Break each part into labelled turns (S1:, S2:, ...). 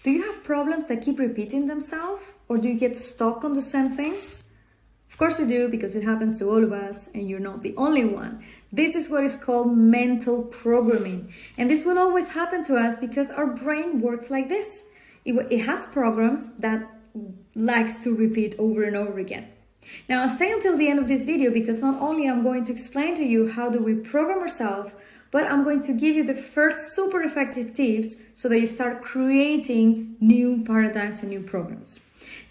S1: Do you have problems that keep repeating themselves, or do you get stuck on the same things? Of course you do, because it happens to all of us and you're not the only one. This is what is called mental programming. And this will always happen to us because our brain works like this. It has programs that likes to repeat over and over again. Now stay until the end of this video, because not only I'm going to explain to you how do we program ourselves, but I'm going to give you the first super effective tips so that you start creating new paradigms and new programs.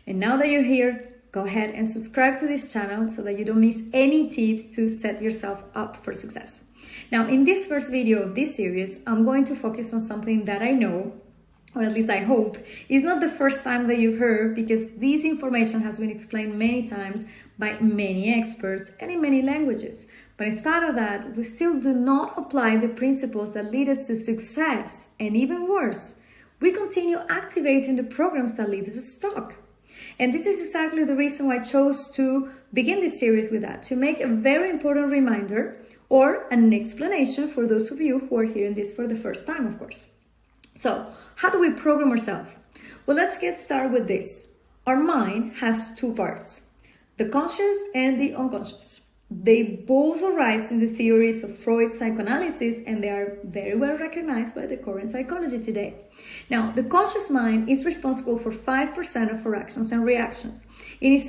S1: And now that you're here, go ahead and subscribe to this channel so that you don't miss any tips to set yourself up for success. Now, in this first video of this series, I'm going to focus on something that I know, or at least I hope, is not the first time that you've heard, because this information has been explained many times by many experts and in many languages. But in spite of that, we still do not apply the principles that lead us to success, and even worse, we continue activating the programs that leave us stuck. And this is exactly the reason why I chose to begin this series with that, to make a very important reminder or an explanation for those of you who are hearing this for the first time, of course. So, how do we program ourselves? Well, let's get started with this. Our mind has two parts, the conscious and the unconscious. They both arise in the theories of Freud's psychoanalysis, and they are very well recognized by the current psychology today. Now, the conscious mind is responsible for 5% of our actions and reactions. It is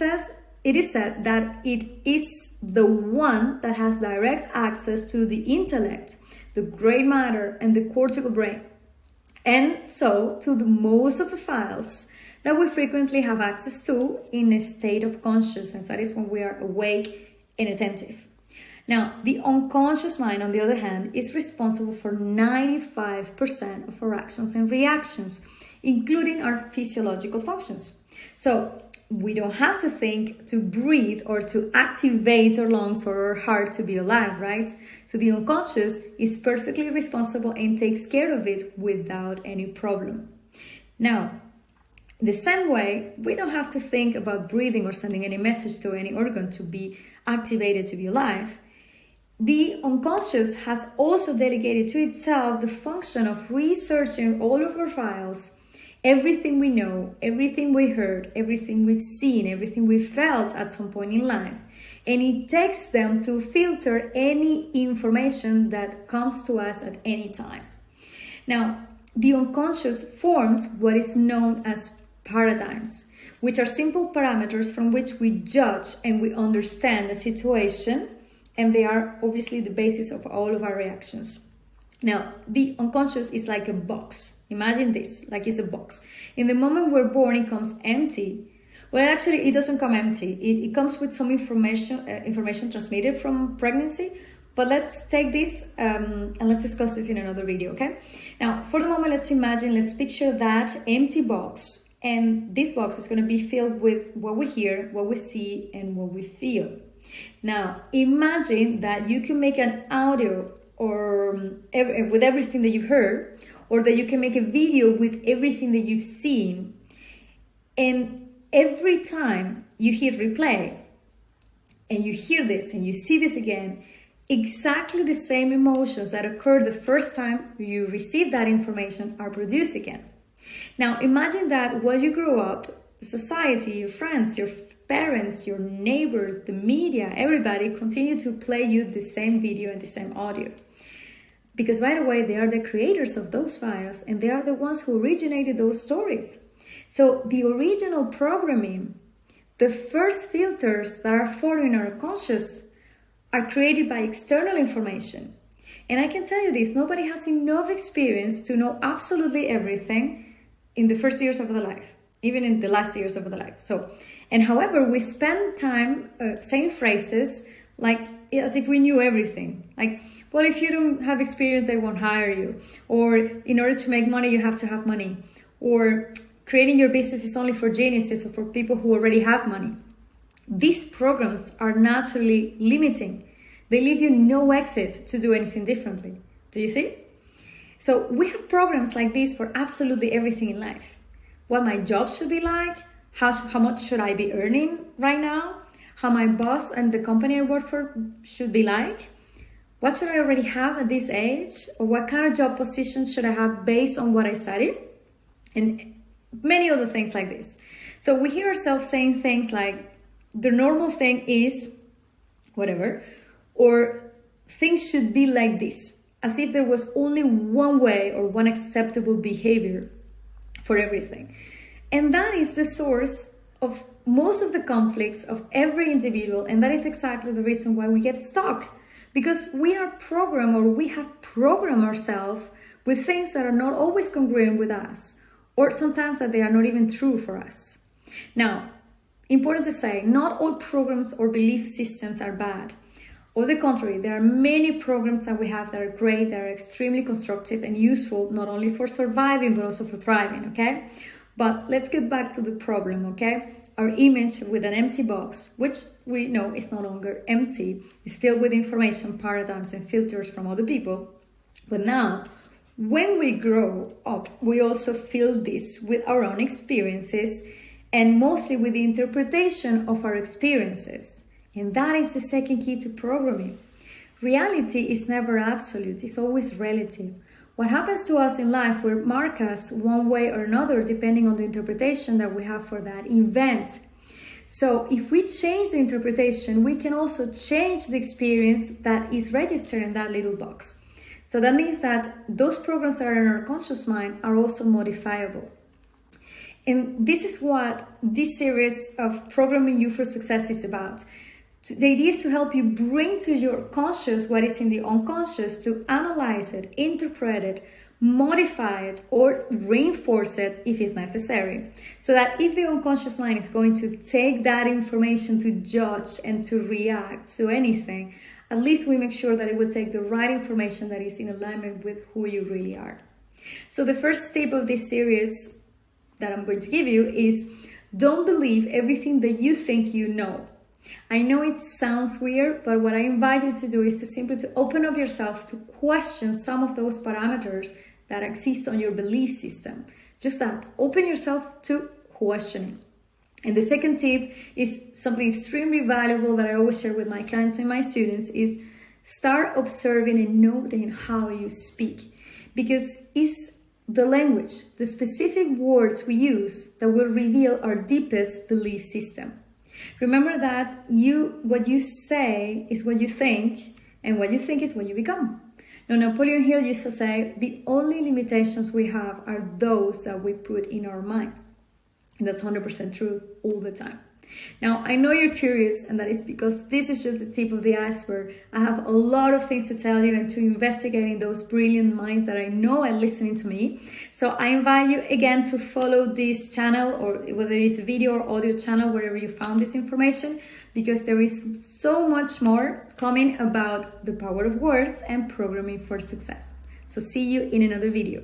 S1: said that it is the one that has direct access to the intellect, the gray matter, and the cortical brain, and so to the most of the files that we frequently have access to in a state of consciousness. That is when we are awake and attentive. Now, the unconscious mind, on the other hand, is responsible for 95% of our actions and reactions, including our physiological functions. So we don't have to think to breathe or to activate our lungs or our heart to be alive, right? So the unconscious is perfectly responsible and takes care of it without any problem. Now, the same way, we don't have to think about breathing or sending any message to any organ to be activated to be alive. The unconscious has also delegated to itself the function of researching all of our files, everything we know, everything we heard, everything we've seen, everything we felt at some point in life. And it takes them to filter any information that comes to us at any time. Now, the unconscious forms what is known as paradigms, which are simple parameters from which we judge and we understand the situation, and they are obviously the basis of all of our reactions. Now, the unconscious is like a box. Imagine this, like it's a box. In the moment we're born, it comes empty. Well, actually, it doesn't come empty. It comes with some information transmitted from pregnancy. But let's take this and let's discuss this in another video, okay? Now, for the moment, let's picture that empty box. And this box is going to be filled with what we hear, what we see, and what we feel. Now, imagine that you can make an audio or with everything that you've heard, or that you can make a video with everything that you've seen. And every time you hit replay, and you hear this and you see this again, exactly the same emotions that occurred the first time you received that information are produced again. Now, imagine that while you grew up, society, your friends, your parents, your neighbors, the media, everybody continue to play you the same video and the same audio. Because by the way, they are the creators of those files, and they are the ones who originated those stories. So the original programming, the first filters that are forming our conscious, are created by external information. And I can tell you this, nobody has enough experience to know absolutely everything in the first years of their life, even in the last years of their life. And however, we spend time saying phrases like as if we knew everything. Like, well, if you don't have experience, they won't hire you. Or in order to make money, you have to have money. Or creating your business is only for geniuses or for people who already have money. These programs are naturally limiting. They leave you no exit to do anything differently. Do you see? So we have programs like this for absolutely everything in life. What my job should be like, how much should I be earning right now, how my boss and the company I work for should be like, what should I already have at this age, or what kind of job position should I have based on what I studied. And many other things like this. So we hear ourselves saying things like, the normal thing is whatever, or things should be like this, as if there was only one way or one acceptable behavior for everything. And that is the source of most of the conflicts of every individual, and that is exactly the reason why we get stuck. Because we are programmed, or we have programmed ourselves with things that are not always congruent with us, or sometimes that they are not even true for us. Now, important to say, not all programs or belief systems are bad. On the contrary, there are many programs that we have that are great, that are extremely constructive and useful, not only for surviving, but also for thriving, okay? But let's get back to the problem, okay? Our image with an empty box, which we know is no longer empty, is filled with information, paradigms, and filters from other people. But now, when we grow up, we also fill this with our own experiences, and mostly with the interpretation of our experiences. And that is the second key to programming. Reality is never absolute, it's always relative. What happens to us in life will mark us one way or another depending on the interpretation that we have for that event. So if we change the interpretation, we can also change the experience that is registered in that little box. So that means that those programs that are in our conscious mind are also modifiable. And this is what this series of Programming You for Success is about. The idea is to help you bring to your conscious what is in the unconscious, to analyze it, interpret it, modify it, or reinforce it if it's necessary. So that if the unconscious mind is going to take that information to judge and to react to anything, at least we make sure that it will take the right information that is in alignment with who you really are. So the first tip of this series that I'm going to give you is, don't believe everything that you think you know. I know it sounds weird, but what I invite you to do is to simply to open up yourself to question some of those parameters that exist on your belief system. Just that, open yourself to questioning. And the second tip is something extremely valuable that I always share with my clients and my students is start observing and noting how you speak. Because it's the language, the specific words we use that will reveal our deepest belief system. Remember that what you say is what you think, and what you think is what you become. Now, Napoleon Hill used to say, the only limitations we have are those that we put in our mind. And that's 100% true all the time. Now, I know you're curious, and that is because this is just the tip of the iceberg. I have a lot of things to tell you and to investigate in those brilliant minds that I know are listening to me. So I invite you again to follow this channel, or whether it's a video or audio channel, wherever you found this information, because there is so much more coming about the power of words and programming for success. So see you in another video.